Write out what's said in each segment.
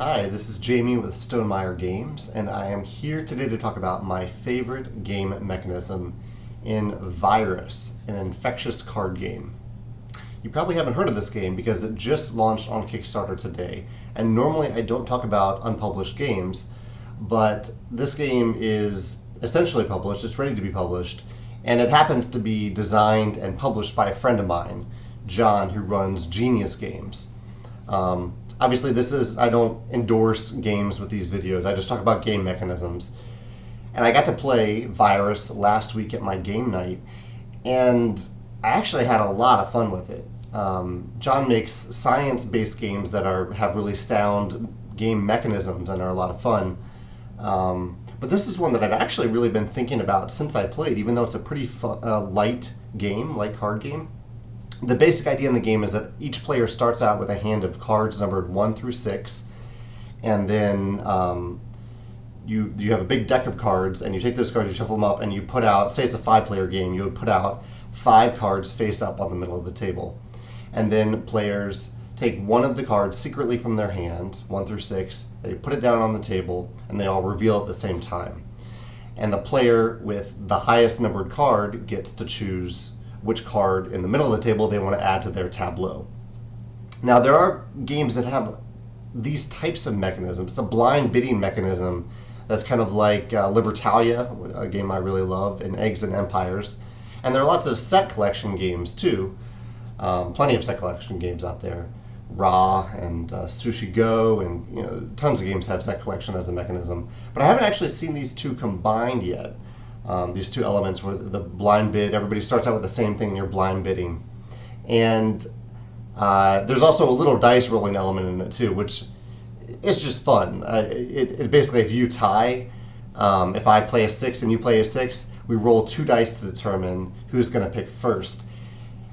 Hi, this is Jamey with Stonemeyer Games, and I am here today to talk about my favorite game mechanism in Virus, an infectious card game. You probably haven't heard of this game because it just launched on Kickstarter today, and normally I don't talk about unpublished games, but this game is essentially published, it's ready to be published, and it happens to be designed and published by a friend of mine, John, who runs Genius Games. Obviously, I don't endorse games with these videos. I just talk about game mechanisms. And I got to play Virus last week at my game night, and I actually had a lot of fun with it. John makes science-based games that have really sound game mechanisms and are a lot of fun. But this is one that I've actually really been thinking about since I played, even though it's a pretty light card game. The basic idea in the game is that each player starts out with a hand of cards numbered 1 through 6, and then you have a big deck of cards, and you take those cards, you shuffle them up, and you put out, say it's a 5-player game, you would put out 5 cards face up on the middle of the table. And then players take one of the cards secretly from their hand, 1 through 6, they put it down on the table, and they all reveal at the same time. And the player with the highest numbered card gets to choose which card in the middle of the table they want to add to their tableau. Now, there are games that have these types of mechanisms. It's a blind bidding mechanism that's kind of like Libertalia, a game I really love, and Eggs and Empires. And there are lots of set collection games too. Plenty of set collection games out there. Ra and Sushi Go, and tons of games have set collection as a mechanism. But I haven't actually seen these two combined yet. These two elements where the blind bid, everybody starts out with the same thing and you're blind bidding. And there's also a little dice rolling element in it too, which is just fun. It basically, if you tie, if I play a 6 and you play a 6, we roll 2 dice to determine who's going to pick first.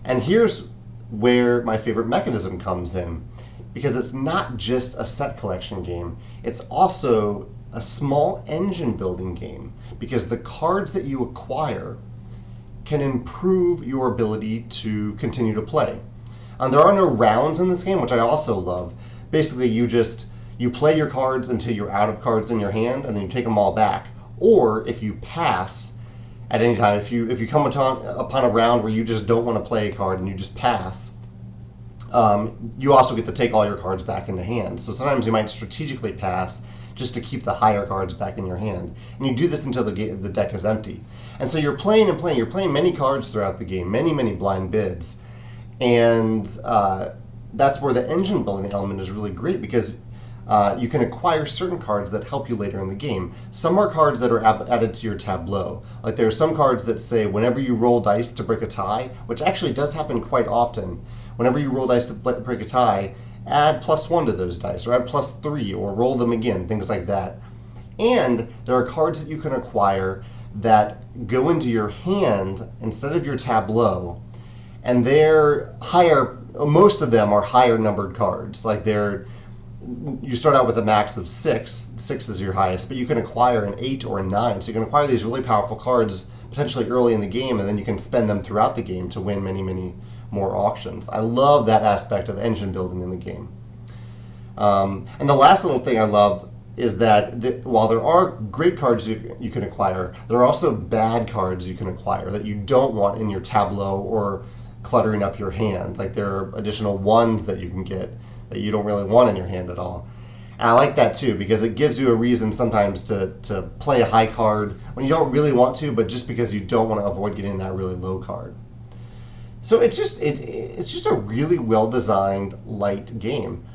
And here's where my favorite mechanism comes in, because it's not just a set collection game, it's also a small engine building game, because the cards that you acquire can improve your ability to continue to play. There are no rounds in this game, which I also love. Basically, you play your cards until you're out of cards in your hand, and then you take them all back. Or if you pass at any time, if you come upon a round where you just don't want to play a card and you just pass, you also get to take all your cards back into hand. So sometimes you might strategically pass just to keep the higher cards back in your hand. And you do this until the deck is empty. And so you're playing and playing. You're playing many cards throughout the game, many, many blind bids. And that's where the engine building element is really great, because you can acquire certain cards that help you later in the game. Some are cards that are added to your tableau. Like there are some cards that say whenever you roll dice to break a tie, which actually does happen quite often. Whenever you roll dice to break a tie, add +1 to those dice, or add +3, or roll them again, things like that. And there are cards that you can acquire that go into your hand instead of your tableau, and they're higher. Most of them are higher numbered cards. Like you start out with a max of 6. 6 is your highest, but you can acquire an 8 or a 9. So you can acquire these really powerful cards potentially early in the game, and then you can spend them throughout the game to win many, many more auctions. I love that aspect of engine building in the game. And the last little thing I love is that while there are great cards you can acquire, there are also bad cards you can acquire that you don't want in your tableau or cluttering up your hand. Like there are additional 1s that you can get that you don't really want in your hand at all. And I like that too, because it gives you a reason sometimes to play a high card when you don't really want to, but just because you don't want to avoid getting that really low card. So it's just a really well-designed, light game.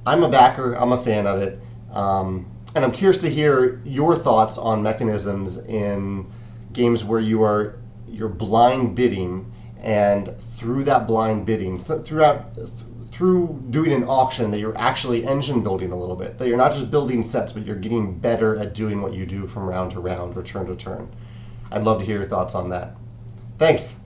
I'm a backer. I'm a fan of it. And I'm curious to hear your thoughts on mechanisms in games where you're blind bidding, and through that blind bidding, through doing an auction, that you're actually engine building a little bit, that you're not just building sets, but you're getting better at doing what you do from round to round or turn to turn. I'd love to hear your thoughts on that. Thanks.